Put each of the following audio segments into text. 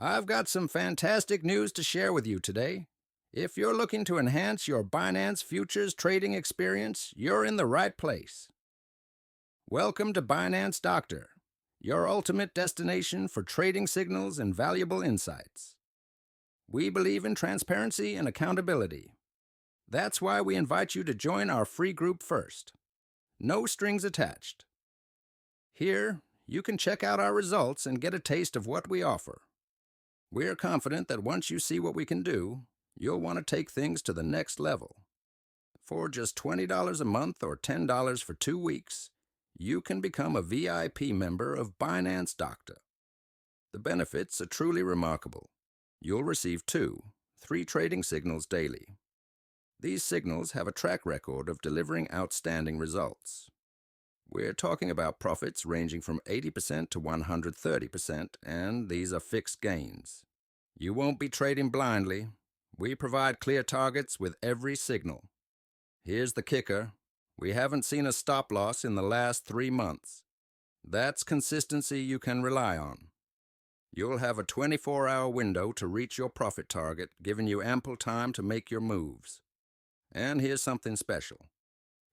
I've got some fantastic news to share with you today. If you're looking to enhance your Binance Futures trading experience, you're in the right place. Welcome to Binance Doctor, your ultimate destination for trading signals and valuable insights. We believe in transparency and accountability. That's why we invite you to join our free group first. No strings attached. Here, you can check out our results and get a taste of what we offer. We're confident that once you see what we can do, you'll want to take things to the next level. For just $20 a month or $10 for 2 weeks, you can become a VIP member of Binance Doctor. The benefits are truly remarkable. You'll receive 3 trading signals daily. These signals have a track record of delivering outstanding results. We're talking about profits ranging from 80% to 130%, and these are fixed gains. You won't be trading blindly. We provide clear targets with every signal. Here's the kicker. We haven't seen a stop loss in the last 3 months. That's consistency you can rely on. You'll have a 24-hour window to reach your profit target, giving you ample time to make your moves. And here's something special.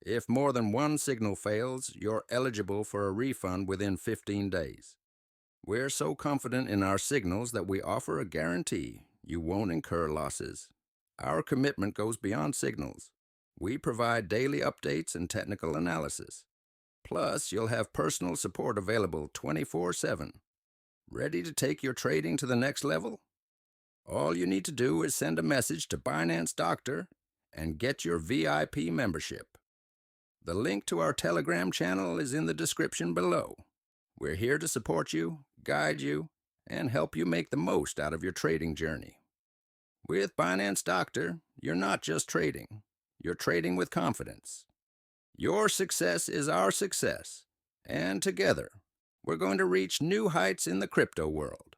If more than one signal fails, you're eligible for a refund within 15 days. We're so confident in our signals that we offer a guarantee you won't incur losses. Our commitment goes beyond signals. We provide daily updates and technical analysis. Plus, you'll have personal support available 24/7. Ready to take your trading to the next level? All you need to do is send a message to Binance Doctor and get your VIP membership. The link to our Telegram channel is in the description below. We're here to support you, guide you, and help you make the most out of your trading journey. With Binance Doctor, you're not just trading. You're trading with confidence. Your success is our success, and together, we're going to reach new heights in the crypto world.